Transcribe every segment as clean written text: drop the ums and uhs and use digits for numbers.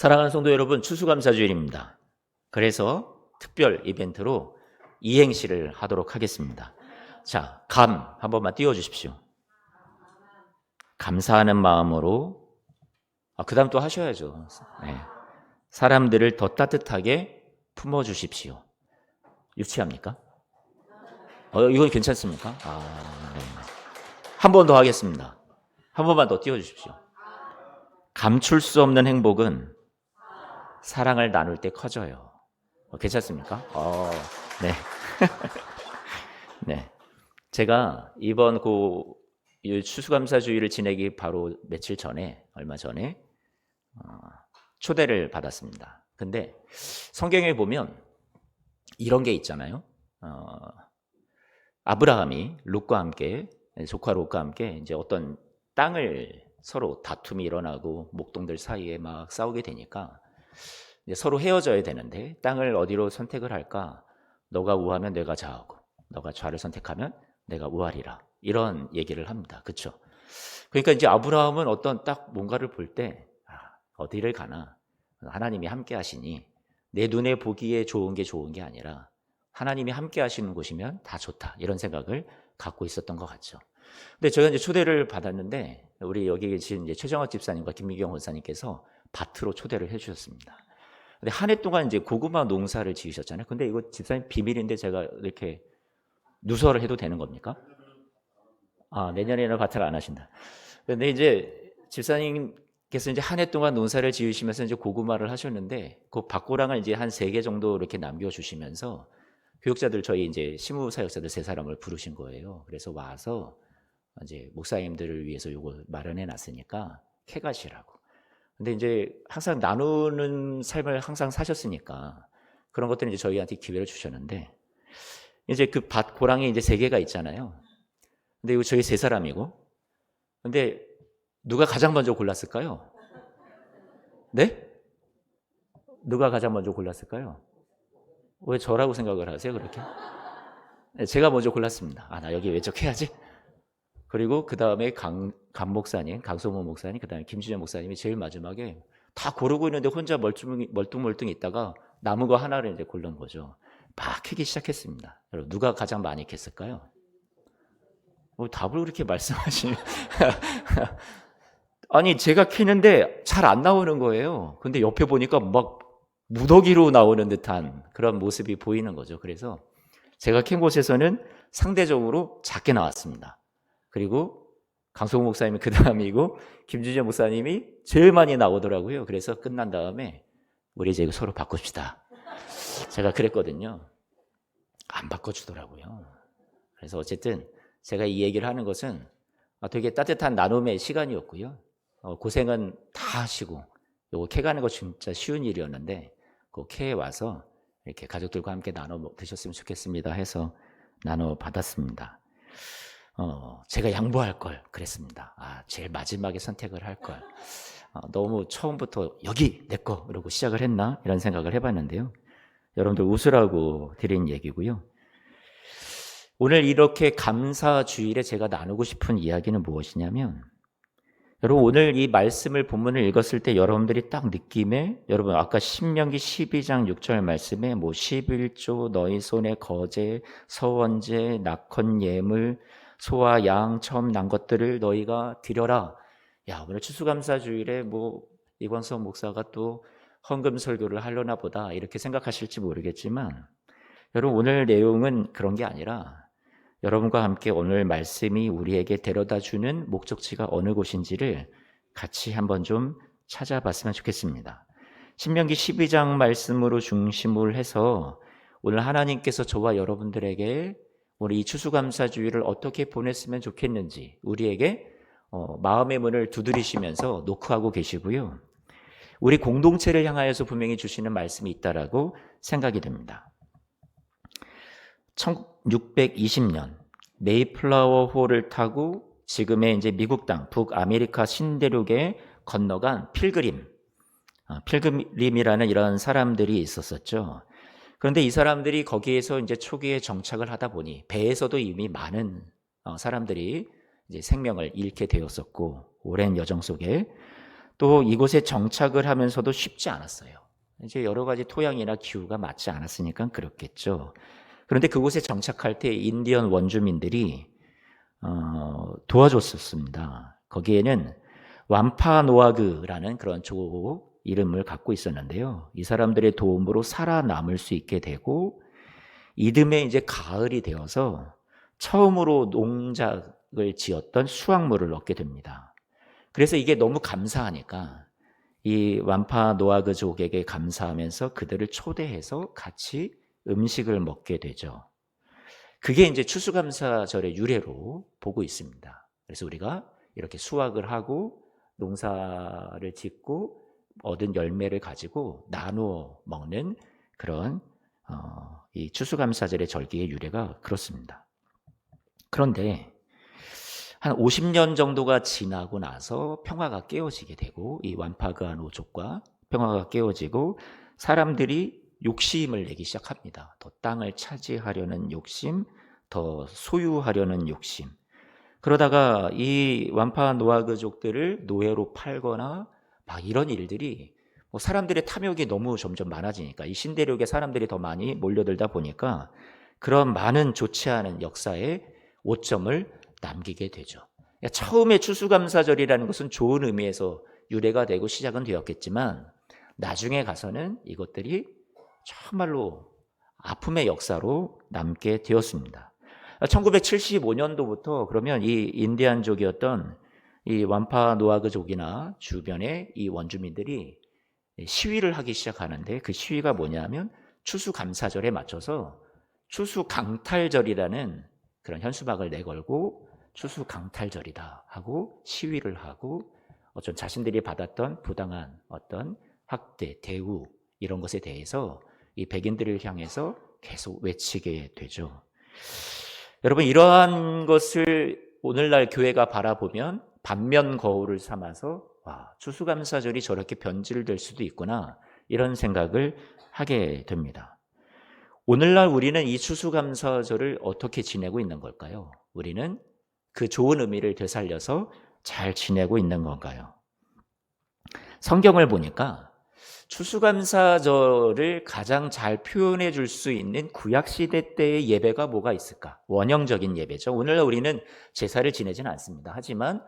사랑하는 성도 여러분, 추수감사주일입니다. 그래서 특별 이벤트로 이행시를 하도록 하겠습니다. 자, 감 한 번만 띄워주십시오. 감사하는 마음으로, 그 다음 또 하셔야죠. 네. 사람들을 더 따뜻하게 품어주십시오. 유치합니까? 이건 괜찮습니까? 네. 한 번 더 하겠습니다. 한 번만 더 띄워주십시오. 감출 수 없는 행복은 사랑을 나눌 때 커져요. 괜찮습니까? 네. 네. 제가 이번 추수감사주의를 지내기 바로 며칠 전에, 얼마 전에, 초대를 받았습니다. 근데 성경에 보면 이런 게 있잖아요. 아브라함이 롯과 함께, 조카 롯과 함께 이제 어떤 땅을 서로 다툼이 일어나고 목동들 사이에 막 싸우게 되니까 이제 서로 헤어져야 되는데 땅을 어디로 선택을 할까? 너가 우하면 내가 좌하고 너가 좌를 선택하면 내가 우하리라. 이런 얘기를 합니다. 그렇죠? 그러니까 이제 아브라함은 어떤 딱 뭔가를 볼 때 어디를 가나 하나님이 함께 하시니 내 눈에 보기에 좋은 게 아니라 하나님이 함께 하시는 곳이면 다 좋다. 이런 생각을 갖고 있었던 것 같죠. 근데 저희가 이제 초대를 받았는데 우리 여기 계신 이제 최정학 집사님과 김미경 원사님께서 밭으로 초대를 해주셨습니다. 근데 한 해 동안 이제 고구마 농사를 지으셨잖아요. 근데 이거 집사님 비밀인데 제가 이렇게 누설을 해도 되는 겁니까? 내년에는 밭을 안 하신다. 근데 이제 집사님께서 이제 한 해 동안 농사를 지으시면서 이제 고구마를 하셨는데 그 밭고랑을 이제 한 3개 정도 이렇게 남겨주시면서 교육자들 저희 이제 시무사역자들 3사람을 부르신 거예요. 그래서 와서 이제 목사님들을 위해서 요거 마련해 놨으니까 캐가시라고. 근데 이제 항상 나누는 삶을 항상 사셨으니까 그런 것들은 이제 저희한테 기회를 주셨는데 이제 그 밭 고랑이 이제 3개가 있잖아요. 근데 이거 저희 3사람이고 근데 누가 가장 먼저 골랐을까요? 네? 누가 가장 먼저 골랐을까요? 왜 저라고 생각을 하세요, 그렇게? 네, 제가 먼저 골랐습니다. 나 여기 외적해야지. 그리고 그 다음에 강 목사님, 강소모 목사님, 그 다음에 김준현 목사님이 제일 마지막에 다 고르고 있는데 혼자 멀뚱멀뚱 있다가 남은 거 하나를 이제 고른 거죠. 막 캐기 시작했습니다. 여러분, 누가 가장 많이 캤을까요? 답을 그렇게 말씀하시면. 아니, 제가 캐는데 잘 안 나오는 거예요. 근데 옆에 보니까 막 무더기로 나오는 듯한 그런 모습이 보이는 거죠. 그래서 제가 캔 곳에서는 상대적으로 작게 나왔습니다. 그리고 강성호 목사님이 그 다음이고 김준현 목사님이 제일 많이 나오더라고요. 그래서 끝난 다음에 우리 이제 서로 바꿉시다. 제가 그랬거든요. 안 바꿔주더라고요. 그래서 어쨌든 제가 이 얘기를 하는 것은 되게 따뜻한 나눔의 시간이었고요. 고생은 다 하시고 요거 캐가는 거 진짜 쉬운 일이었는데 그 캐에 와서 이렇게 가족들과 함께 나눠 드셨으면 좋겠습니다 해서 나눠 받았습니다. 제가 양보할 걸 그랬습니다. 제일 마지막에 선택을 할 걸. 너무 처음부터 여기 내 거 이러고 시작을 했나 이런 생각을 해봤는데요. 여러분들 웃으라고 드린 얘기고요. 오늘 이렇게 감사주일에 제가 나누고 싶은 이야기는 무엇이냐면 여러분 오늘 이 말씀을 본문을 읽었을 때 여러분들이 딱 느낌에 여러분 아까 신명기 12장 6절 말씀에 11조 너희 손에 거제 서원제 낙헌 예물 소와 양 처음 난 것들을 너희가 드려라. 오늘 추수감사주일에 이광석 목사가 또 헌금 설교를 하려나 보다 이렇게 생각하실지 모르겠지만 여러분 오늘 내용은 그런 게 아니라 여러분과 함께 오늘 말씀이 우리에게 데려다주는 목적지가 어느 곳인지를 같이 한번 좀 찾아봤으면 좋겠습니다. 신명기 12장 말씀으로 중심을 해서 오늘 하나님께서 저와 여러분들에게 우리 이 추수감사주일을 어떻게 보냈으면 좋겠는지 우리에게 마음의 문을 두드리시면서 노크하고 계시고요. 우리 공동체를 향하여서 분명히 주시는 말씀이 있다라고 생각이 됩니다. 1620년 메이플라워 호를 타고 지금의 이제 미국 땅 북아메리카 신대륙에 건너간 필그림이라는 이런 사람들이 있었었죠. 그런데 이 사람들이 거기에서 이제 초기에 정착을 하다 보니 배에서도 이미 많은 사람들이 이제 생명을 잃게 되었었고 오랜 여정 속에 또 이곳에 정착을 하면서도 쉽지 않았어요. 이제 여러 가지 토양이나 기후가 맞지 않았으니까 그렇겠죠. 그런데 그곳에 정착할 때 인디언 원주민들이 도와줬었습니다. 거기에는 완파노아그라는 그런 조 이름을 갖고 있었는데요. 이 사람들의 도움으로 살아남을 수 있게 되고 이듬해 이제 가을이 되어서 처음으로 농작을 지었던 수확물을 얻게 됩니다. 그래서 이게 너무 감사하니까 이 완파노아그족에게 감사하면서 그들을 초대해서 같이 음식을 먹게 되죠. 그게 이제 추수감사절의 유래로 보고 있습니다. 그래서 우리가 이렇게 수확을 하고 농사를 짓고 얻은 열매를 가지고 나누어 먹는 그런 이 추수감사절의 절기의 유래가 그렇습니다. 그런데 한 50년 정도가 지나고 나서 평화가 깨어지게 되고 이 완파가노족과 평화가 깨어지고 사람들이 욕심을 내기 시작합니다. 더 땅을 차지하려는 욕심, 더 소유하려는 욕심. 그러다가 이 완파노아그족들을 노예로 팔거나 막 이런 일들이 사람들의 탐욕이 너무 점점 많아지니까 이 신대륙에 사람들이 더 많이 몰려들다 보니까 그런 많은 좋지 않은 역사의 오점을 남기게 되죠. 처음에 추수감사절이라는 것은 좋은 의미에서 유래가 되고 시작은 되었겠지만 나중에 가서는 이것들이 정말로 아픔의 역사로 남게 되었습니다. 1975년도부터 그러면 이 인디안족이었던 이 완파노아그족이나 주변의 이 원주민들이 시위를 하기 시작하는데 그 시위가 뭐냐면 추수감사절에 맞춰서 추수강탈절이라는 그런 현수막을 내걸고 추수강탈절이다 하고 시위를 하고 어떤 자신들이 받았던 부당한 어떤 학대, 대우 이런 것에 대해서 이 백인들을 향해서 계속 외치게 되죠. 여러분 이러한 것을 오늘날 교회가 바라보면 반면 거울을 삼아서 와, 추수감사절이 저렇게 변질될 수도 있구나 이런 생각을 하게 됩니다. 오늘날 우리는 이 추수감사절을 어떻게 지내고 있는 걸까요? 우리는 그 좋은 의미를 되살려서 잘 지내고 있는 건가요? 성경을 보니까 추수감사절을 가장 잘 표현해 줄 수 있는 구약시대 때의 예배가 뭐가 있을까? 원형적인 예배죠. 오늘날 우리는 제사를 지내지는 않습니다. 하지만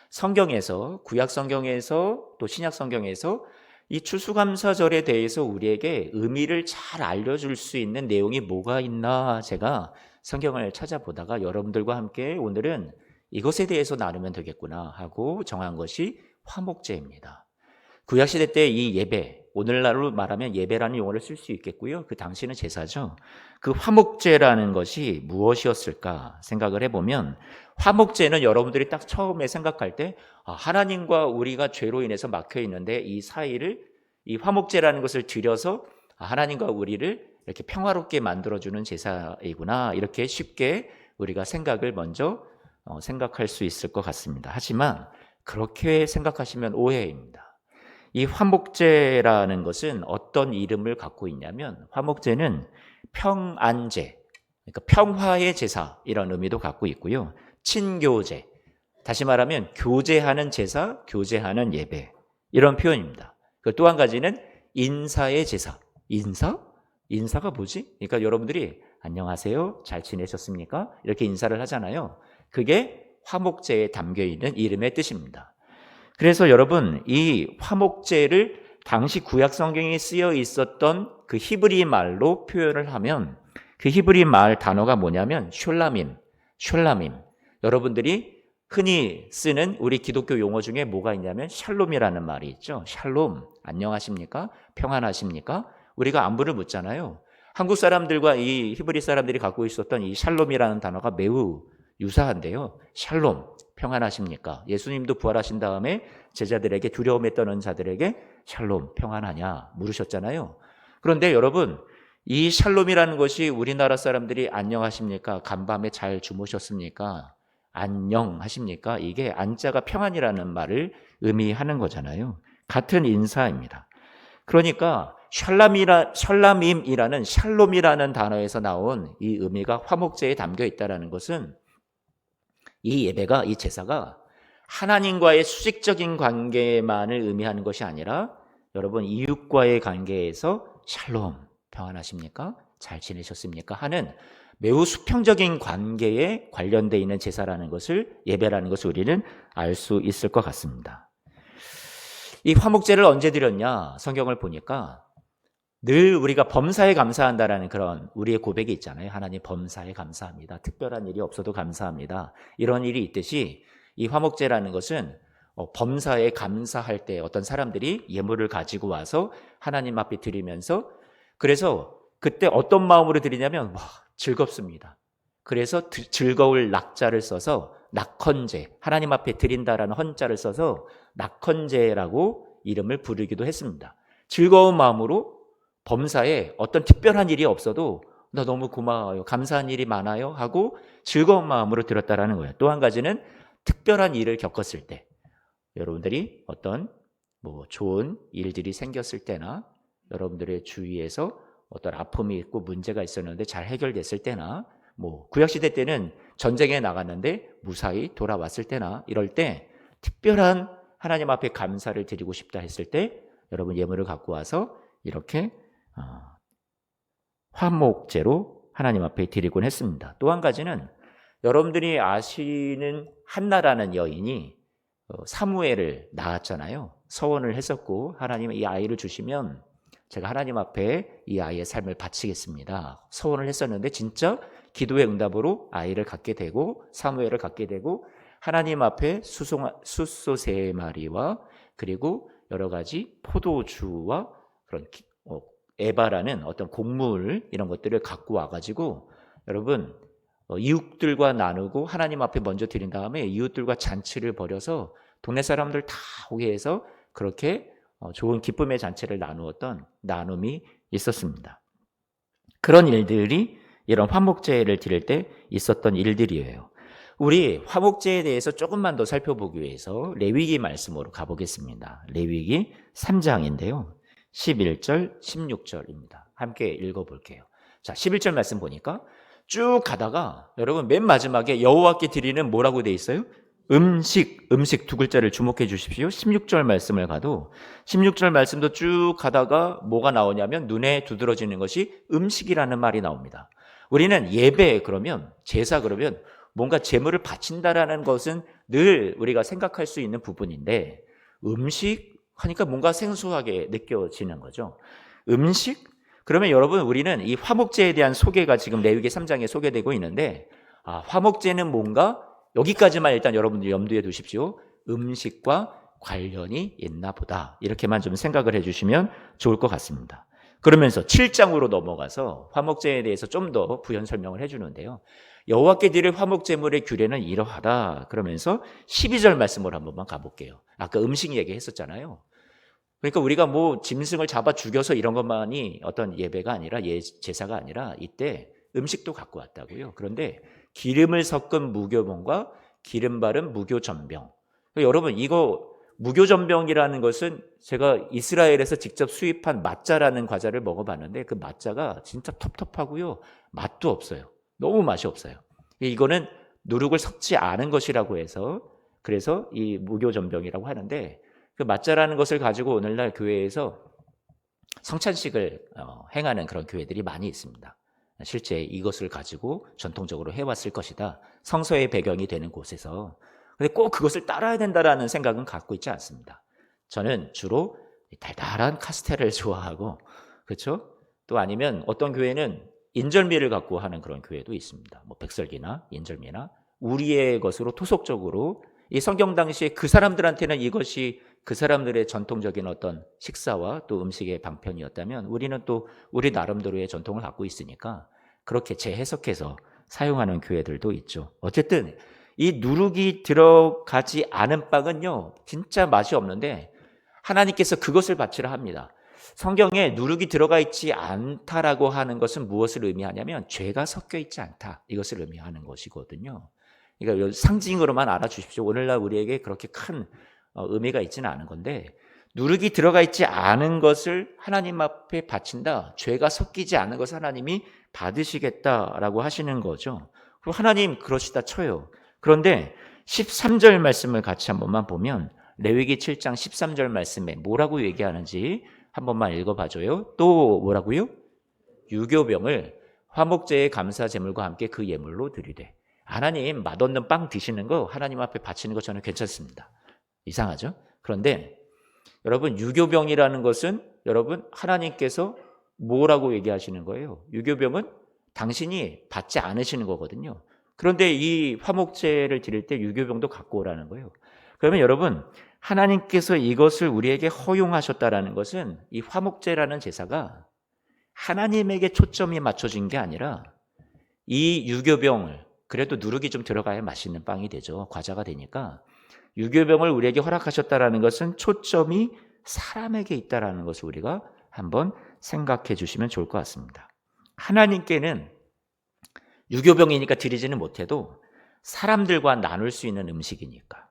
성경에서, 구약 성경에서 또 신약 성경에서 이 추수감사절에 대해서 우리에게 의미를 잘 알려줄 수 있는 내용이 뭐가 있나 제가 성경을 찾아보다가 여러분들과 함께 오늘은 이것에 대해서 나누면 되겠구나 하고 정한 것이 화목제입니다. 구약시대 때 이 예배, 오늘날로 말하면 예배라는 용어를 쓸 수 있겠고요. 그 당시는 제사죠. 그 화목제라는 것이 무엇이었을까 생각을 해보면 화목제는 여러분들이 딱 처음에 생각할 때 하나님과 우리가 죄로 인해서 막혀 있는데 이 사이를 이 화목제라는 것을 드려서 하나님과 우리를 이렇게 평화롭게 만들어주는 제사이구나 이렇게 쉽게 우리가 생각을 먼저 생각할 수 있을 것 같습니다. 하지만 그렇게 생각하시면 오해입니다. 이 화목제라는 것은 어떤 이름을 갖고 있냐면 화목제는 평안제, 그러니까 평화의 제사 이런 의미도 갖고 있고요. 친교제, 다시 말하면 교제하는 제사, 교제하는 예배 이런 표현입니다. 또 한 가지는 인사의 제사. 인사? 인사가 뭐지? 그러니까 여러분들이 안녕하세요, 잘 지내셨습니까? 이렇게 인사를 하잖아요. 그게 화목제에 담겨있는 이름의 뜻입니다. 그래서 여러분 이 화목제를 당시 구약 성경에 쓰여 있었던 그 히브리 말로 표현을 하면 그 히브리 말 단어가 뭐냐면 숄라밈. 여러분들이 흔히 쓰는 우리 기독교 용어 중에 뭐가 있냐면 샬롬이라는 말이 있죠. 샬롬, 안녕하십니까? 평안하십니까? 우리가 안부를 묻잖아요. 한국 사람들과 이 히브리 사람들이 갖고 있었던 이 샬롬이라는 단어가 매우 유사한데요. 샬롬, 평안하십니까? 예수님도 부활하신 다음에 제자들에게 두려움에 떠는 자들에게 샬롬, 평안하냐 물으셨잖아요. 그런데 여러분 이 샬롬이라는 것이 우리나라 사람들이 안녕하십니까? 간밤에 잘 주무셨습니까? 안녕하십니까? 이게 안자가 평안이라는 말을 의미하는 거잖아요. 같은 인사입니다. 그러니까 샬람임이라는 샬롬이라는 단어에서 나온 이 의미가 화목제에 담겨 있다는 것은 이 예배가, 이 제사가 하나님과의 수직적인 관계만을 의미하는 것이 아니라 여러분 이웃과의 관계에서 샬롬, 평안하십니까? 잘 지내셨습니까? 하는 매우 수평적인 관계에 관련되어 있는 제사라는 것을, 예배라는 것을 우리는 알 수 있을 것 같습니다. 이 화목제를 언제 드렸냐? 성경을 보니까 늘 우리가 범사에 감사한다라는 그런 우리의 고백이 있잖아요. 하나님 범사에 감사합니다. 특별한 일이 없어도 감사합니다. 이런 일이 있듯이 이 화목제라는 것은 범사에 감사할 때 어떤 사람들이 예물을 가지고 와서 하나님 앞에 드리면서, 그래서 그때 어떤 마음으로 드리냐면 즐겁습니다. 그래서 즐거울 낙자를 써서 낙헌제, 하나님 앞에 드린다라는 헌자를 써서 낙헌제라고 이름을 부르기도 했습니다. 즐거운 마음으로 범사에 어떤 특별한 일이 없어도 나 너무 고마워요, 감사한 일이 많아요 하고 즐거운 마음으로 드렸다라는 거예요. 또 한 가지는 특별한 일을 겪었을 때, 여러분들이 어떤 좋은 일들이 생겼을 때나 여러분들의 주위에서 어떤 아픔이 있고 문제가 있었는데 잘 해결됐을 때나, 구약시대 때는 전쟁에 나갔는데 무사히 돌아왔을 때나, 이럴 때 특별한 하나님 앞에 감사를 드리고 싶다 했을 때 여러분 예물을 갖고 와서 이렇게 화목제로 하나님 앞에 드리곤 했습니다. 또 한 가지는 여러분들이 아시는 한나라는 여인이 사무엘을 낳았잖아요. 서원을 했었고, 하나님 이 아이를 주시면 제가 하나님 앞에 이 아이의 삶을 바치겠습니다, 서원을 했었는데 진짜 기도의 응답으로 아이를 갖게 되고 사무엘을 갖게 되고, 하나님 앞에 숫소 3마리와 그리고 여러 가지 포도주와 그런 에바라는 어떤 곡물, 이런 것들을 갖고 와가지고 여러분 이웃들과 나누고 하나님 앞에 먼저 드린 다음에 이웃들과 잔치를 벌여서 동네 사람들 다 오게 해서 그렇게 좋은 기쁨의 잔치를 나누었던 나눔이 있었습니다. 그런 일들이 이런 화목제를 드릴 때 있었던 일들이에요. 우리 화목제에 대해서 조금만 더 살펴보기 위해서 레위기 말씀으로 가보겠습니다. 레위기 3장인데요. 11절, 16절입니다. 함께 읽어볼게요. 자, 11절 말씀 보니까 쭉 가다가 여러분 맨 마지막에 여호와께 드리는 뭐라고 돼 있어요? 음식 두 글자를 주목해 주십시오. 16절 말씀을 가도 16절 말씀도 쭉 가다가 뭐가 나오냐면 눈에 두드러지는 것이 음식이라는 말이 나옵니다. 우리는 예배 그러면, 제사 그러면 뭔가 제물을 바친다라는 것은 늘 우리가 생각할 수 있는 부분인데, 음식 하니까 뭔가 생소하게 느껴지는 거죠. 음식? 그러면 여러분 우리는 이 화목제에 대한 소개가 지금 레위기 3장에 소개되고 있는데, 화목제는 뭔가 여기까지만 일단 여러분들 염두에 두십시오. 음식과 관련이 있나 보다, 이렇게만 좀 생각을 해주시면 좋을 것 같습니다. 그러면서 7장으로 넘어가서 화목제에 대해서 좀 더 부연 설명을 해주는데요. 여호와께 드릴 화목제물의 규례는 이러하다 그러면서 12절 말씀으로 한번만 가볼게요. 아까 음식 얘기했었잖아요. 그러니까 우리가 짐승을 잡아 죽여서 이런 것만이 어떤 예배가 아니라, 제사가 아니라 이때 음식도 갖고 왔다고요. 그런데 기름을 섞은 무교병과 기름 바른 무교전병. 여러분 이거 무교전병이라는 것은 제가 이스라엘에서 직접 수입한 맛자라는 과자를 먹어봤는데 그 맛자가 진짜 텁텁하고요, 맛도 없어요. 너무 맛이 없어요. 이거는 누룩을 섞지 않은 것이라고 해서 그래서 이 무교전병이라고 하는데, 그 맛자라는 것을 가지고 오늘날 교회에서 성찬식을 행하는 그런 교회들이 많이 있습니다. 실제 이것을 가지고 전통적으로 해왔을 것이다, 성서의 배경이 되는 곳에서. 근데 꼭 그것을 따라야 된다라는 생각은 갖고 있지 않습니다. 저는 주로 달달한 카스텔을 좋아하고, 그렇죠? 또 아니면 어떤 교회는 인절미를 갖고 하는 그런 교회도 있습니다. 백설기나 인절미나 우리의 것으로 토속적으로, 이 성경 당시에 그 사람들한테는 이것이 그 사람들의 전통적인 어떤 식사와 또 음식의 방편이었다면, 우리는 또 우리 나름대로의 전통을 갖고 있으니까 그렇게 재해석해서 사용하는 교회들도 있죠. 어쨌든 이 누룩이 들어가지 않은 빵은요 진짜 맛이 없는데 하나님께서 그것을 바치라 합니다. 성경에 누룩이 들어가 있지 않다라고 하는 것은 무엇을 의미하냐면 죄가 섞여 있지 않다, 이것을 의미하는 것이거든요. 그러니까 상징으로만 알아주십시오. 오늘날 우리에게 그렇게 큰 의미가 있지는 않은 건데, 누룩이 들어가 있지 않은 것을 하나님 앞에 바친다, 죄가 섞이지 않은 것을 하나님이 받으시겠다라고 하시는 거죠. 그럼 하나님 그러시다 쳐요. 그런데 13절 말씀을 같이 한 번만 보면 레위기 7장 13절 말씀에 뭐라고 얘기하는지 한 번만 읽어봐줘요. 또 뭐라고요? 유교병을 화목제의 감사 제물과 함께 그 예물로 드리되. 하나님 맛없는 빵 드시는 거 하나님 앞에 바치는 거 저는 괜찮습니다. 이상하죠? 그런데 여러분 유교병이라는 것은 여러분 하나님께서 뭐라고 얘기하시는 거예요? 유교병은 당신이 받지 않으시는 거거든요. 그런데 이 화목제를 드릴 때 유교병도 갖고 오라는 거예요. 그러면 여러분 하나님께서 이것을 우리에게 허용하셨다라는 것은 이 화목제라는 제사가 하나님에게 초점이 맞춰진 게 아니라 이 유교병을 그래도 누룩이 좀 들어가야 맛있는 빵이 되죠. 과자가 되니까 유교병을 우리에게 허락하셨다라는 것은 초점이 사람에게 있다라는 것을 우리가 한번 생각해 주시면 좋을 것 같습니다. 하나님께는 유교병이니까 드리지는 못해도 사람들과 나눌 수 있는 음식이니까.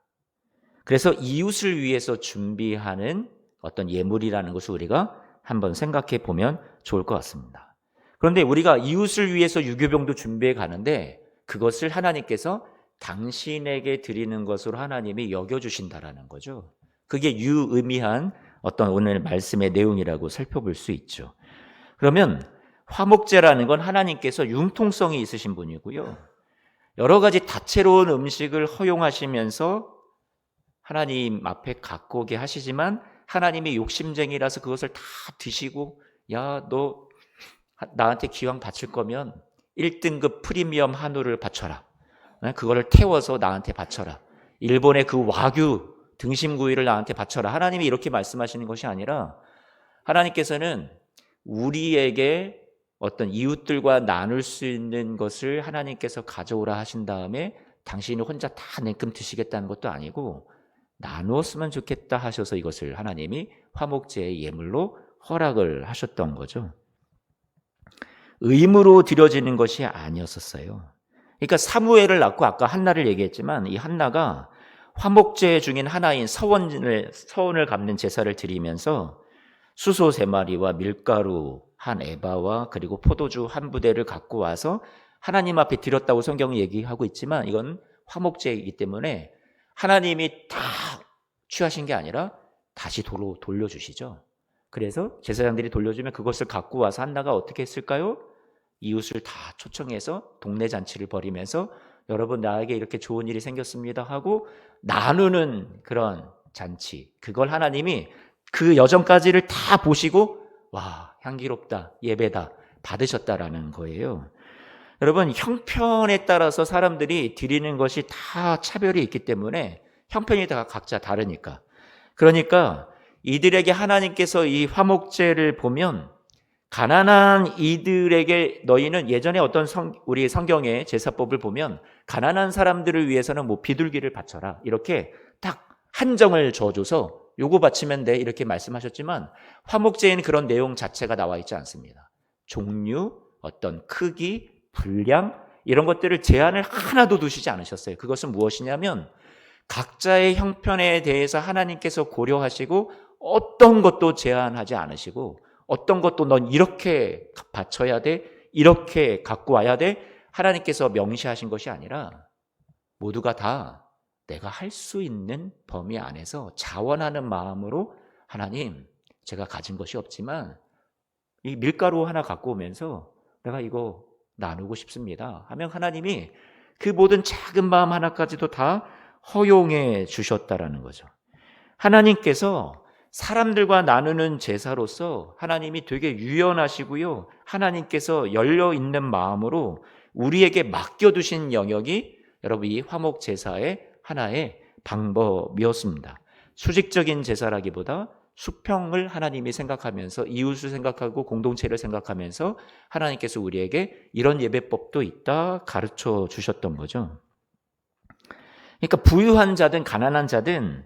그래서 이웃을 위해서 준비하는 어떤 예물이라는 것을 우리가 한번 생각해 보면 좋을 것 같습니다. 그런데 우리가 이웃을 위해서 유교병도 준비해 가는데 그것을 하나님께서 당신에게 드리는 것으로 하나님이 여겨주신다라는 거죠. 그게 유의미한 어떤 오늘 말씀의 내용이라고 살펴볼 수 있죠. 그러면 화목제라는 건 하나님께서 융통성이 있으신 분이고요. 여러 가지 다채로운 음식을 허용하시면서 하나님 앞에 갖고 오게 하시지만 하나님이 욕심쟁이라서 그것을 다 드시고 야, 너 나한테 기왕 바칠 거면 1등급 프리미엄 한우를 바쳐라. 그거를 태워서 나한테 바쳐라. 일본의 그 와규 등심구이를 나한테 바쳐라. 하나님이 이렇게 말씀하시는 것이 아니라 하나님께서는 우리에게 어떤 이웃들과 나눌 수 있는 것을 하나님께서 가져오라 하신 다음에 당신이 혼자 다 냉큼 드시겠다는 것도 아니고 나누었으면 좋겠다 하셔서 이것을 하나님이 화목제의 예물로 허락을 하셨던 거죠. 의무로 드려지는 것이 아니었었어요. 그러니까 사무엘을 낳고 아까 한나를 얘기했지만 이 한나가 화목제 중인 하나인 서원을 갚는 제사를 드리면서 수소 3마리와 밀가루 한 에바와 그리고 포도주 한 부대를 갖고 와서 하나님 앞에 드렸다고 성경은 얘기하고 있지만 이건 화목제이기 때문에 하나님이 다 취하신 게 아니라 다시 도로 돌려주시죠. 그래서 제사장들이 돌려주면 그것을 갖고 와서 한나가 어떻게 했을까요? 이웃을 다 초청해서 동네 잔치를 벌이면서 여러분 나에게 이렇게 좋은 일이 생겼습니다 하고 나누는 그런 잔치. 그걸 하나님이 그 여정까지를 다 보시고 와 향기롭다 예배다 받으셨다라는 거예요. 여러분 형편에 따라서 사람들이 드리는 것이 다 차별이 있기 때문에 형편이 다 각자 다르니까. 그러니까 이들에게 하나님께서 이 화목제를 보면 가난한 이들에게 너희는 예전에 어떤 우리 성경의 제사법을 보면 가난한 사람들을 위해서는 뭐 비둘기를 바쳐라 이렇게 딱 한정을 줘줘서 요거 바치면 돼 이렇게 말씀하셨지만 화목제에는 그런 내용 자체가 나와 있지 않습니다. 종류, 어떤 크기, 분량 이런 것들을 제한을 하나도 두시지 않으셨어요. 그것은 무엇이냐면 각자의 형편에 대해서 하나님께서 고려하시고 어떤 것도 제한하지 않으시고 어떤 것도 넌 이렇게 바쳐야 돼 이렇게 갖고 와야 돼 하나님께서 명시하신 것이 아니라 모두가 다 내가 할 수 있는 범위 안에서 자원하는 마음으로 하나님 제가 가진 것이 없지만 이 밀가루 하나 갖고 오면서 내가 이거 나누고 싶습니다 하면 하나님이 그 모든 작은 마음 하나까지도 다 허용해 주셨다라는 거죠. 하나님께서 사람들과 나누는 제사로서 하나님이 되게 유연하시고요. 하나님께서 열려있는 마음으로 우리에게 맡겨두신 영역이 여러분 이 화목 제사의 하나의 방법이었습니다. 수직적인 제사라기보다 수평을 하나님이 생각하면서 이웃을 생각하고 공동체를 생각하면서 하나님께서 우리에게 이런 예배법도 있다 가르쳐 주셨던 거죠. 그러니까 부유한 자든 가난한 자든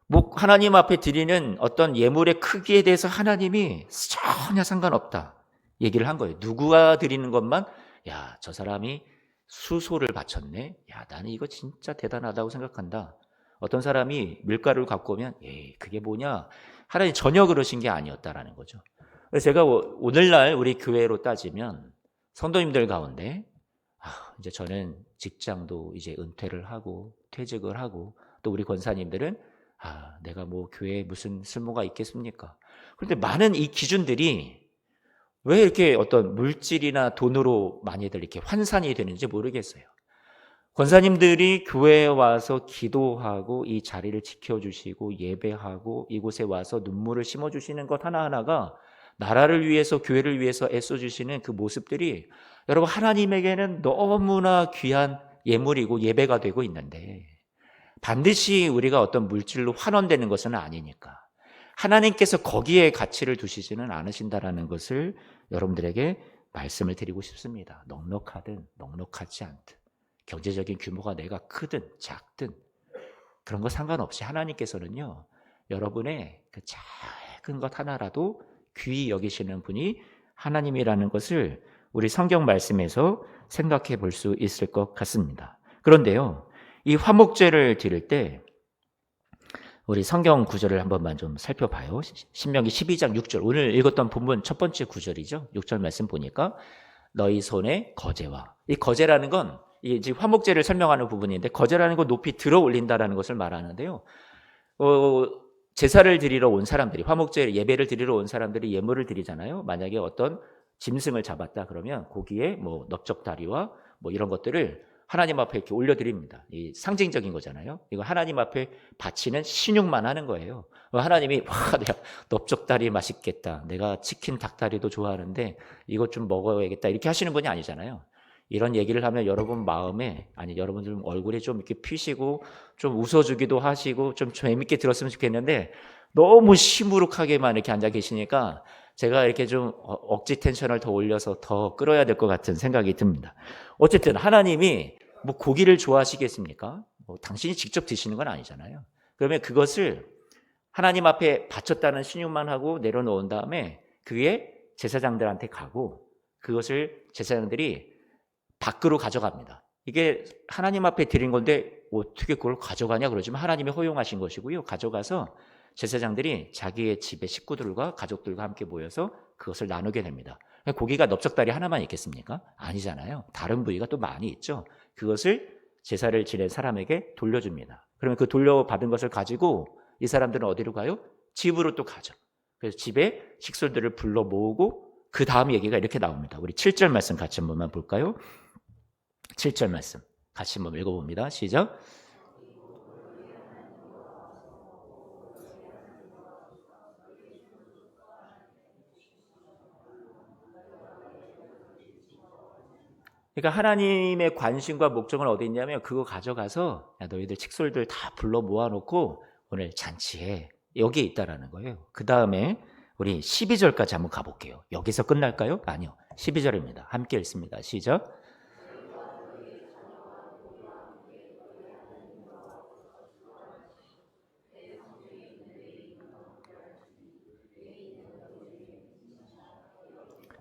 뭐 하나님 앞에 드리는 어떤 예물의 크기에 대해서 하나님이 전혀 상관없다 얘기를 한 거예요. 누구가 드리는 것만 야, 저 사람이 수소를 바쳤네. 야, 나는 이거 진짜 대단하다고 생각한다. 어떤 사람이 밀가루를 갖고 오면 그게 뭐냐? 하나님 전혀 그러신 게 아니었다라는 거죠. 그래서 제가 오늘날 우리 교회로 따지면 성도님들 가운데 이제 저는 직장도 이제 은퇴를 하고 퇴직을 하고 또 우리 권사님들은 내가 뭐 교회에 무슨 쓸모가 있겠습니까? 그런데 많은 이 기준들이 왜 이렇게 어떤 물질이나 돈으로 많이들 이렇게 환산이 되는지 모르겠어요. 권사님들이 교회에 와서 기도하고 이 자리를 지켜주시고 예배하고 이곳에 와서 눈물을 심어주시는 것 하나하나가 나라를 위해서 교회를 위해서 애써주시는 그 모습들이 여러분 하나님에게는 너무나 귀한 예물이고 예배가 되고 있는데 반드시 우리가 어떤 물질로 환원되는 것은 아니니까 하나님께서 거기에 가치를 두시지는 않으신다라는 것을 여러분들에게 말씀을 드리고 싶습니다. 넉넉하든 넉넉하지 않든 경제적인 규모가 내가 크든 작든 그런 거 상관없이 하나님께서는요 여러분의 그 작은 것 하나라도 귀히 여기시는 분이 하나님이라는 것을 우리 성경 말씀에서 생각해 볼 수 있을 것 같습니다. 그런데요 이 화목제를 드릴 때 우리 성경 구절을 한 번만 좀 살펴봐요. 신명기 12장 6절 오늘 읽었던 본문 첫 번째 구절이죠. 6절 말씀 보니까 너희 손에 거제와 이 거제라는 건 이제 화목제를 설명하는 부분인데 거제라는 건 높이 들어 올린다라는 것을 말하는데요. 제사를 드리러 온 사람들이 화목제 예배를 드리러 온 사람들이 예물을 드리잖아요. 만약에 어떤 짐승을 잡았다 그러면 고기에 뭐 넓적다리와 뭐 이런 것들을 하나님 앞에 이렇게 올려드립니다. 이 상징적인 거잖아요. 이거 하나님 앞에 바치는 신용만 하는 거예요. 하나님이 내가 넓적다리 맛있겠다. 내가 치킨 닭다리도 좋아하는데 이것 좀 먹어야겠다. 이렇게 하시는 분이 아니잖아요. 이런 얘기를 하면 여러분 마음에 여러분들 얼굴에 좀 이렇게 피시고 좀 웃어주기도 하시고 좀 재밌게 들었으면 좋겠는데 너무 시무룩하게만 이렇게 앉아 계시니까 제가 이렇게 좀 억지 텐션을 더 올려서 더 끌어야 될 것 같은 생각이 듭니다. 어쨌든 하나님이 뭐 고기를 좋아하시겠습니까? 뭐 당신이 직접 드시는 건 아니잖아요. 그러면 그것을 하나님 앞에 바쳤다는 신용만 하고 내려놓은 다음에 그게 제사장들한테 가고 그것을 제사장들이 밖으로 가져갑니다. 이게 하나님 앞에 드린 건데 어떻게 그걸 가져가냐 그러지만 하나님이 허용하신 것이고요. 가져가서 제사장들이 자기의 집의 식구들과 가족들과 함께 모여서 그것을 나누게 됩니다. 고기가 넓적다리 하나만 있겠습니까? 아니잖아요. 다른 부위가 또 많이 있죠. 그것을 제사를 지낸 사람에게 돌려줍니다. 그러면 그 돌려받은 것을 가지고 이 사람들은 어디로 가요? 집으로 또 가죠. 그래서 집에 식솔들을 불러 모으고 그 다음 얘기가 이렇게 나옵니다. 우리 7절 말씀 같이 한 번만 볼까요? 7절 말씀 같이 한번 읽어봅니다. 시작. 그러니까 하나님의 관심과 목적은 어디 있냐면 그거 가져가서 너희들 칙솔들 다 불러 모아놓고 오늘 잔치해 여기에 있다라는 거예요. 그 다음에 우리 12절까지 한번 가볼게요. 여기서 끝날까요? 아니요. 12절입니다. 함께 읽습니다. 시작.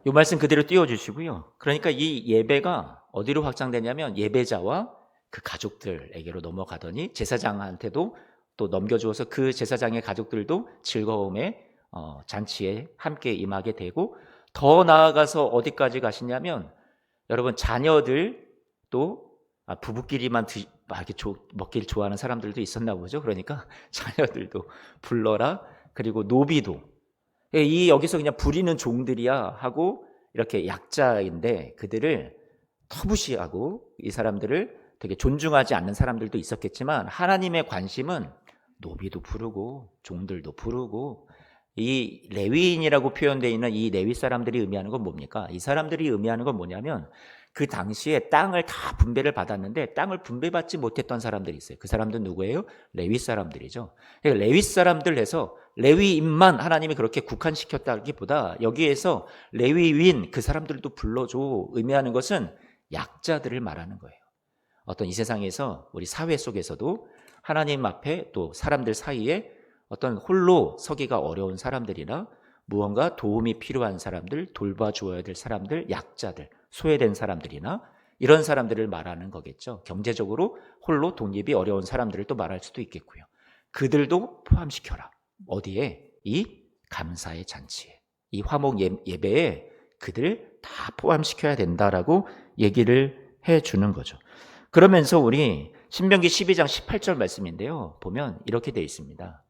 이 말씀 그대로 띄워주시고요. 그러니까 이 예배가 어디로 확장되냐면 예배자와 그 가족들에게로 넘어가더니 제사장한테도 또 넘겨주어서 그 제사장의 가족들도 즐거움의 잔치에 함께 임하게 되고 더 나아가서 어디까지 가시냐면 여러분 자녀들 또 부부끼리만 이렇게 먹기를 좋아하는 사람들도 있었나 보죠. 그러니까 자녀들도 불러라. 그리고 노비도 이 여기서 그냥 부리는 종들이야 하고 이렇게 약자인데 그들을 터부시하고 이 사람들을 되게 존중하지 않는 사람들도 있었겠지만 하나님의 관심은 노비도 부르고 종들도 부르고 이 레위인이라고 표현되어 있는 이 레위 사람들이 의미하는 건 뭡니까? 이 사람들이 의미하는 건 뭐냐면 그 당시에 땅을 다 분배를 받았는데 땅을 분배받지 못했던 사람들이 있어요. 그 사람들은 누구예요? 레위 사람들이죠. 그러니까 레위 사람들 해서 레위인만 하나님이 그렇게 국한시켰다기보다 여기에서 레위인 그 사람들도 불러줘 의미하는 것은 약자들을 말하는 거예요. 어떤 이 세상에서 우리 사회 속에서도 하나님 앞에 또 사람들 사이에 어떤 홀로 서기가 어려운 사람들이나 무언가 도움이 필요한 사람들, 돌봐주어야 될 사람들, 약자들, 소외된 사람들이나 이런 사람들을 말하는 거겠죠. 경제적으로 홀로 독립이 어려운 사람들을 또 말할 수도 있겠고요. 그들도 포함시켜라. 어디에? 이 감사의 잔치에, 이 화목 예배에 그들 다 포함시켜야 된다라고 얘기를 해주는 거죠. 그러면서 우리 신명기 12장 18절 말씀인데요. 보면 이렇게 되어 있습니다.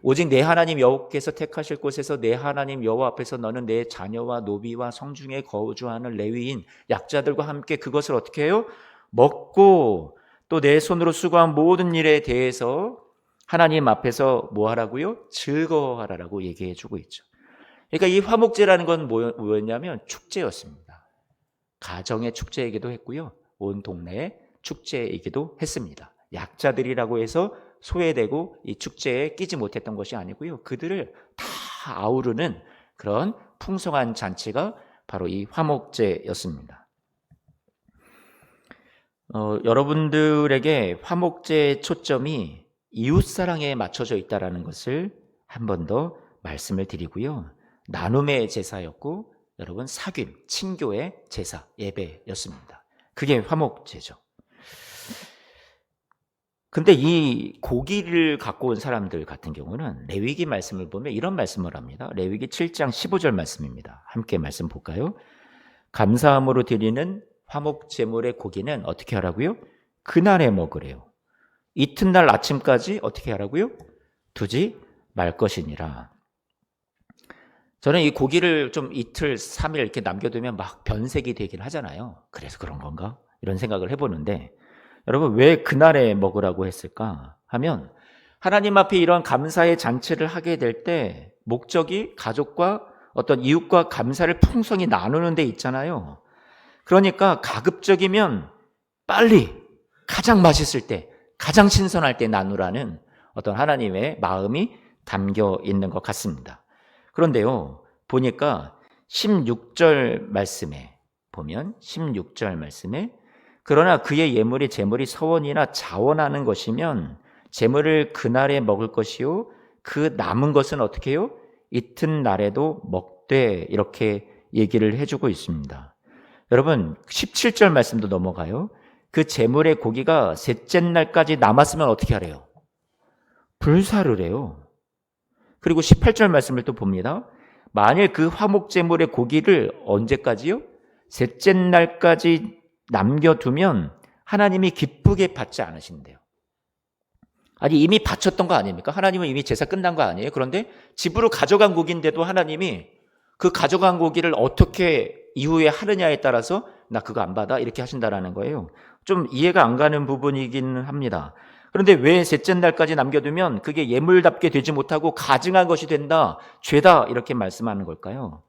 오직 내 하나님 여호와께서 택하실 곳에서 내 하나님 여호와 앞에서 너는 내 자녀와 노비와 성중에 거주하는 레위인 약자들과 함께 그것을 어떻게 해요? 먹고 또 내 손으로 수고한 모든 일에 대해서 하나님 앞에서 뭐 하라고요? 즐거워하라라고 얘기해 주고 있죠. 그러니까 이 화목제라는 건 뭐였냐면 축제였습니다. 가정의 축제이기도 했고요. 온 동네의 축제이기도 했습니다. 약자들이라고 해서 소외되고 이 축제에 끼지 못했던 것이 아니고요. 그들을 다 아우르는 그런 풍성한 잔치가 바로 이 화목제였습니다. 여러분들에게 화목제의 초점이 이웃사랑에 맞춰져 있다는 것을 한 번 더 말씀을 드리고요. 나눔의 제사였고 여러분 사귐, 친교의 제사, 예배였습니다. 그게 화목제죠. 근데 이 고기를 갖고 온 사람들 같은 경우는 레위기 말씀을 보면 이런 말씀을 합니다. 레위기 7장 15절 말씀입니다. 함께 말씀 볼까요? 감사함으로 드리는 화목 제물의 고기는 어떻게 하라고요? 그날에 먹으래요. 이튿날 아침까지 어떻게 하라고요? 두지 말 것이니라. 저는 이 고기를 좀 이틀, 3일 이렇게 남겨두면 막 변색이 되긴 하잖아요. 그래서 그런 건가? 이런 생각을 해보는데 여러분 왜 그날에 먹으라고 했을까 하면 하나님 앞에 이런 감사의 잔치를 하게 될 때 목적이 가족과 어떤 이웃과 감사를 풍성히 나누는 데 있잖아요. 그러니까 가급적이면 빨리 가장 맛있을 때 가장 신선할 때 나누라는 어떤 하나님의 마음이 담겨 있는 것 같습니다. 그런데요 보니까 16절 말씀에 보면 16절 말씀에 그러나 그의 예물이 제물이 서원이나 자원하는 것이면 제물을 그날에 먹을 것이요 그 남은 것은 어떻게 해요? 이튿날에도 먹되 이렇게 얘기를 해주고 있습니다. 여러분 17절 말씀도 넘어가요. 그 제물의 고기가 셋째 날까지 남았으면 어떻게 하래요? 불사를 해요. 그리고 18절 말씀을 또 봅니다. 만일 그 화목 제물의 고기를 언제까지요? 셋째 날까지 남겨두면 하나님이 기쁘게 받지 않으신대요. 아니 이미 바쳤던 거 아닙니까? 하나님은 이미 제사 끝난 거 아니에요? 그런데 집으로 가져간 고기인데도 하나님이 그 가져간 고기를 어떻게 이후에 하느냐에 따라서 나 그거 안 받아 이렇게 하신다라는 거예요. 좀 이해가 안 가는 부분이긴 합니다. 그런데 왜 셋째 날까지 남겨두면 그게 예물답게 되지 못하고 가증한 것이 된다, 죄다 이렇게 말씀하는 걸까요?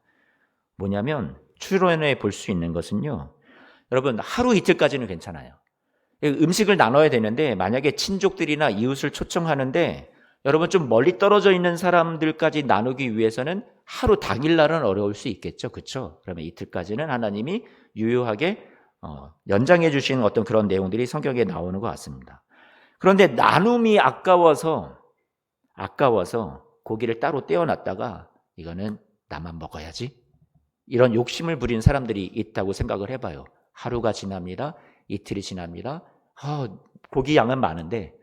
뭐냐면 추론해 볼 수 있는 것은요. 여러분 하루 이틀까지는 괜찮아요. 음식을 나눠야 되는데 만약에 친족들이나 이웃을 초청하는데 여러분 좀 멀리 떨어져 있는 사람들까지 나누기 위해서는 하루 당일날은 어려울 수 있겠죠. 그렇죠? 그러면 이틀까지는 하나님이 유효하게 연장해 주시는 어떤 그런 내용들이 성경에 나오는 것 같습니다. 그런데 나눔이 아까워서 고기를 따로 떼어놨다가 이거는 나만 먹어야지 이런 욕심을 부리는 사람들이 있다고 생각을 해봐요. 하루가 지납니다. 이틀이 지납니다. 고기 양은 많은데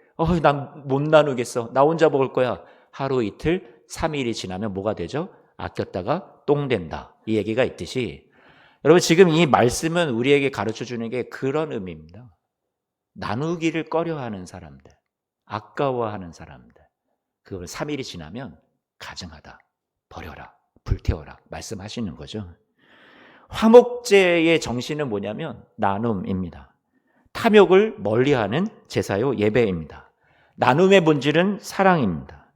난 못 나누겠어. 나 혼자 먹을 거야. 하루 이틀 3일이 지나면 뭐가 되죠? 아꼈다가 똥 된다. 이 얘기가 있듯이 여러분 지금 이 말씀은 우리에게 가르쳐 주는 게 그런 의미입니다. 나누기를 꺼려하는 사람들, 아까워하는 사람들, 그걸 3일이 지나면 가증하다, 버려라, 불태워라 말씀하시는 거죠. 화목제의 정신은 뭐냐면 나눔입니다. 탐욕을 멀리하는 제사요 예배입니다. 나눔의 본질은 사랑입니다.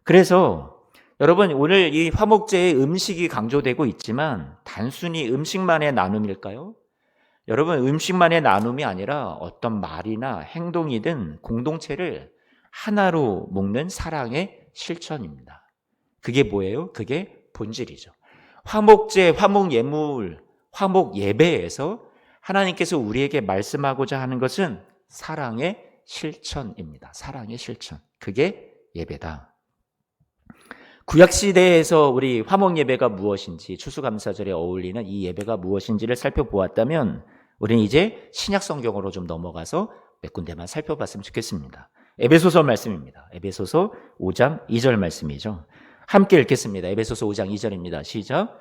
그래서 여러분 오늘 이 화목제의 음식이 강조되고 있지만 단순히 음식만의 나눔일까요? 여러분 음식만의 나눔이 아니라 어떤 말이나 행동이든 공동체를 하나로 묶는 사랑의 실천입니다. 그게 뭐예요? 그게 본질이죠. 화목제, 화목예물, 화목예배에서 하나님께서 우리에게 말씀하고자 하는 것은 사랑의 실천입니다. 사랑의 실천. 그게 예배다. 구약시대에서 우리 화목예배가 무엇인지 추수감사절에 어울리는 이 예배가 무엇인지를 살펴보았다면 우리는 이제 신약성경으로 좀 넘어가서 몇 군데만 살펴봤으면 좋겠습니다. 에베소서 말씀입니다. 에베소서 5장 2절 말씀이죠. 함께 읽겠습니다. 에베소서 5장 2절입니다. 시작.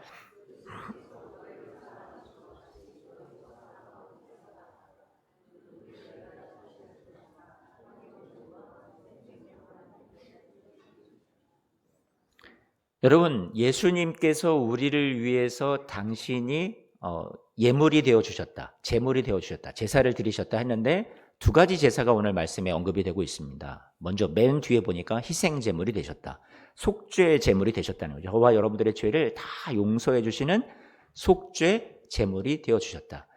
여러분, 예수님께서 우리를 위해서 당신이 예물이 되어 주셨다, 제물이 되어 주셨다, 제사를 드리셨다 했는데 두 가지 제사가 오늘 말씀에 언급이 되고 있습니다. 먼저 맨 뒤에 보니까 희생 제물이 되셨다, 속죄 제물이 되셨다는 거죠. 저와 여러분들의 죄를 다 용서해 주시는 속죄 제물이 되어 주셨다.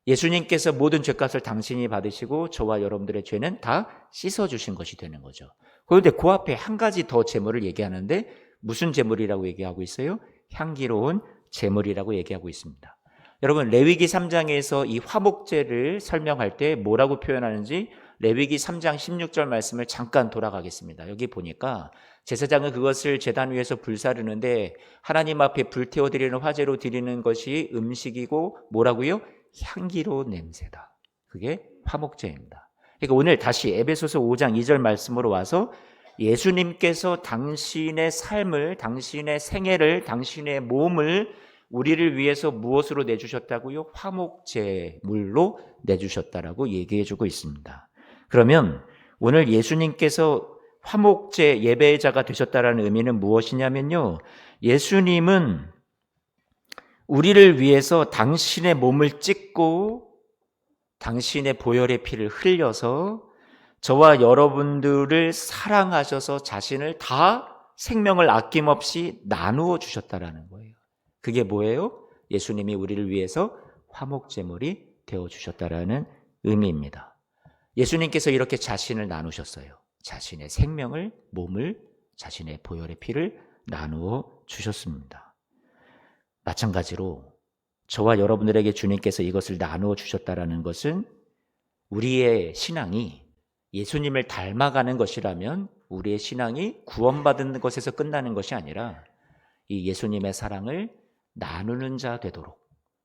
예수님께서 모든 죄값을 당신이 받으시고 저와 여러분들의 죄는 다 씻어 주신 것이 되는 거죠. 그런데 그 앞에 한 가지 더 제물을 얘기하는데 무슨 제물이라고 얘기하고 있어요? 향기로운 제물이라고 얘기하고 있습니다. 여러분, 레위기 3장에서 이 화목제를 설명할 때 뭐라고 표현하는지 레위기 3장 16절 말씀을 잠깐 돌아가겠습니다. 여기 보니까 제사장은 그것을 제단 위에서 불사르는데 하나님 앞에 불태워 드리는 화제로 드리는 것이 음식이고 뭐라고요? 향기로운 냄새다. 그게 화목제입니다. 그러니까 오늘 다시 에베소서 5장 2절 말씀으로 와서 예수님께서 당신의 삶을, 당신의 생애를, 당신의 몸을 우리를 위해서 무엇으로 내주셨다고요? 화목제물로 내주셨다라고 얘기해주고 있습니다. 그러면 오늘 예수님께서 화목제 예배자가 되셨다라는 의미는 무엇이냐면요, 예수님은 우리를 위해서 당신의 몸을 찢고 당신의 보혈의 피를 흘려서 저와 여러분들을 사랑하셔서 자신을 다 생명을 아낌없이 나누어 주셨다라는 거예요. 그게 뭐예요? 예수님이 우리를 위해서 화목제물이 되어 주셨다라는 의미입니다. 예수님께서 이렇게 자신을 나누셨어요. 자신의 생명을, 몸을, 자신의 보혈의 피를 나누어 주셨습니다. 마찬가지로 저와 여러분들에게 주님께서 이것을 나누어 주셨다라는 것은 우리의 신앙이 예수님을 닮아가는 것이라면 우리의 신앙이 구원받는 것에서 끝나는 것이 아니라 이 예수님의 사랑을 나누는 자 되도록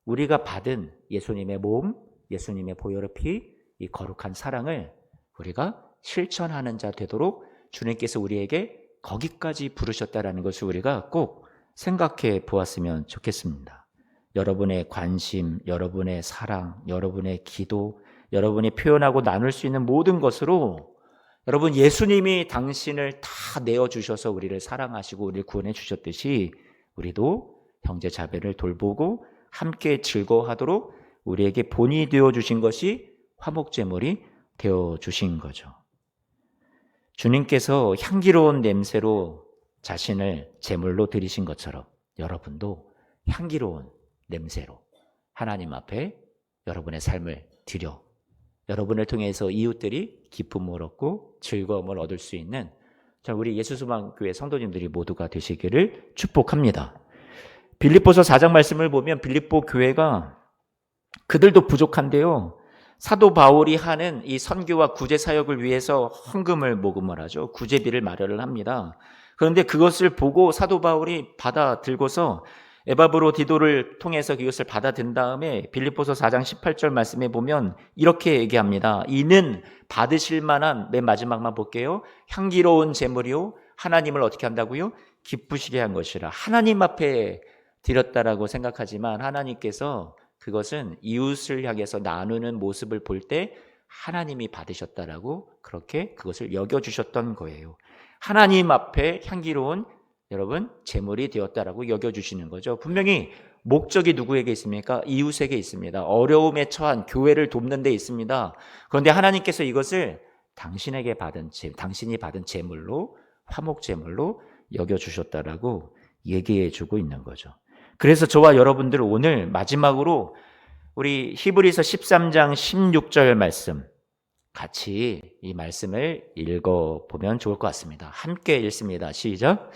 우리가 받은 예수님의 몸, 예수님의 보혈의 피, 이 거룩한 사랑을 우리가 실천하는 자 되도록 주님께서 우리에게 거기까지 부르셨다라는 것을 우리가 꼭 생각해 보았으면 좋겠습니다. 여러분의 관심, 여러분의 사랑, 여러분의 기도, 여러분이 표현하고 나눌 수 있는 모든 것으로 여러분, 예수님이 당신을 다 내어주셔서 우리를 사랑하시고 우리를 구원해 주셨듯이 우리도 형제 자매를 돌보고 함께 즐거워하도록 우리에게 본이 되어주신 것이 화목제물이 되어주신 거죠. 주님께서 향기로운 냄새로 자신을 제물로 드리신 것처럼 여러분도 향기로운 냄새로 하나님 앞에 여러분의 삶을 드려 여러분을 통해서 이웃들이 기쁨을 얻고 즐거움을 얻을 수 있는 우리 예수소망교회 성도님들이 모두가 되시기를 축복합니다. 빌립보서 4장 말씀을 보면 빌립보 교회가 그들도 부족한데요, 사도 바울이 하는 이 선교와 구제 사역을 위해서 헌금을 모금을 하죠. 구제비를 마련을 합니다. 그런데 그것을 보고 사도 바울이 받아들고서 에바브로디도를 통해서 이것을 받아든 다음에 빌립보서 4장 18절 말씀에 보면 이렇게 얘기합니다. 이는 받으실 만한, 맨 마지막만 볼게요, 향기로운 제물이요 하나님을 어떻게 한다고요? 기쁘시게 한 것이라. 하나님 앞에 드렸다라고 생각하지만 하나님께서 그것은 이웃을 향해서 나누는 모습을 볼 때 하나님이 받으셨다라고 그렇게 그것을 여겨주셨던 거예요. 하나님 앞에 향기로운 여러분 제물이 되었다라고 여겨주시는 거죠. 분명히 목적이 누구에게 있습니까? 이웃에게 있습니다. 어려움에 처한 교회를 돕는 데 있습니다. 그런데 하나님께서 이것을 당신이 받은 제물로, 화목제물로 여겨주셨다라고 얘기해주고 있는 거죠. 그래서 저와 여러분들 오늘 마지막으로 우리 히브리서 13장 16절 말씀 같이 이 말씀을 읽어보면 좋을 것 같습니다. 함께 읽습니다. 시작.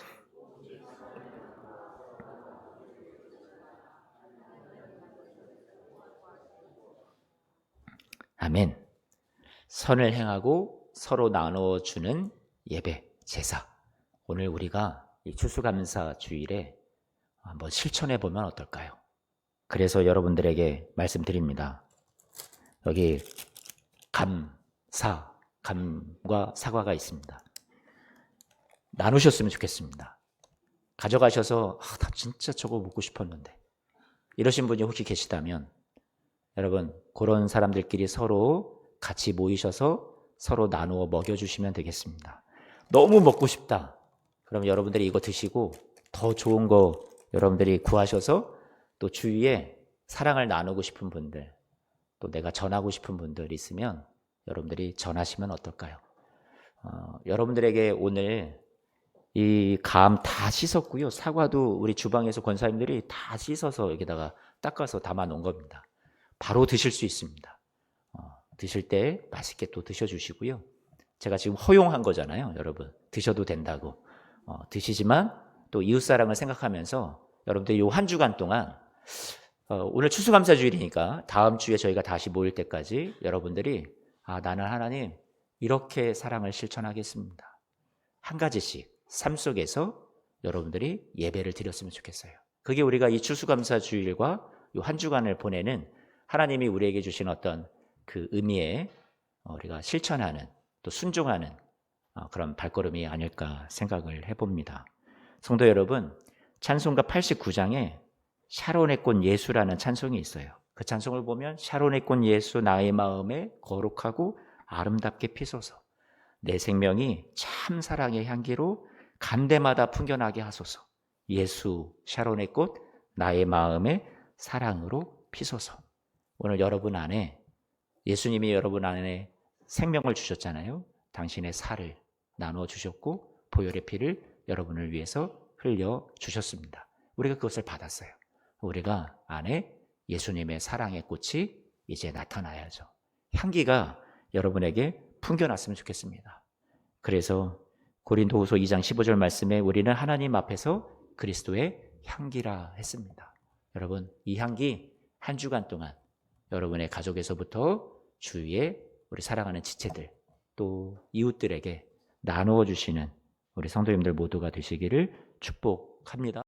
아멘. 선을 행하고 서로 나눠주는 예배, 제사. 오늘 우리가 이 추수감사 주일에 한번 실천해 보면 어떨까요? 그래서 여러분들에게 말씀드립니다. 여기 감과 사과가 있습니다. 나누셨으면 좋겠습니다. 가져가셔서 나 진짜 저거 먹고 싶었는데 이러신 분이 혹시 계시다면 여러분 그런 사람들끼리 서로 같이 모이셔서 서로 나누어 먹여주시면 되겠습니다. 너무 먹고 싶다. 그럼 여러분들이 이거 드시고 더 좋은 거 여러분들이 구하셔서 또 주위에 사랑을 나누고 싶은 분들, 또 내가 전하고 싶은 분들 있으면 여러분들이 전하시면 어떨까요? 여러분들에게 오늘 이 감 다 씻었고요. 사과도 우리 주방에서 권사님들이 다 씻어서 여기다가 닦아서 담아 놓은 겁니다. 바로 드실 수 있습니다. 드실 때 맛있게 또 드셔주시고요. 제가 지금 허용한 거잖아요, 여러분. 드셔도 된다고. 드시지만 또 이웃사랑을 생각하면서 여러분들 이 한 주간 동안 오늘 추수감사주일이니까 다음 주에 저희가 다시 모일 때까지 여러분들이 나는 하나님 이렇게 사랑을 실천하겠습니다. 한 가지씩 삶 속에서 여러분들이 예배를 드렸으면 좋겠어요. 그게 우리가 이 추수감사주일과 이 한 주간을 보내는 하나님이 우리에게 주신 어떤 그 의미에 우리가 실천하는 또 순종하는 그런 발걸음이 아닐까 생각을 해봅니다. 성도 여러분, 찬송가 89장에 샤론의 꽃 예수라는 찬송이 있어요. 그 찬송을 보면 샤론의 꽃 예수 나의 마음에 거룩하고 아름답게 피소서 내 생명이 참 사랑의 향기로 간데마다 풍겨나게 하소서. 예수 샤론의 꽃 나의 마음에 사랑으로 피소서. 오늘 여러분 안에 예수님이 여러분 안에 생명을 주셨잖아요. 당신의 살을 나누어 주셨고 보혈의 피를 여러분을 위해서 흘려 주셨습니다. 우리가 그것을 받았어요. 우리가 안에 예수님의 사랑의 꽃이 이제 나타나야죠. 향기가 여러분에게 풍겨났으면 좋겠습니다. 그래서 고린도후서 2장 15절 말씀에 우리는 하나님 앞에서 그리스도의 향기라 했습니다. 여러분, 이 향기 한 주간 동안 여러분의 가족에서부터 주위에 우리 사랑하는 지체들 또 이웃들에게 나누어 주시는 우리 성도님들 모두가 되시기를 축복합니다.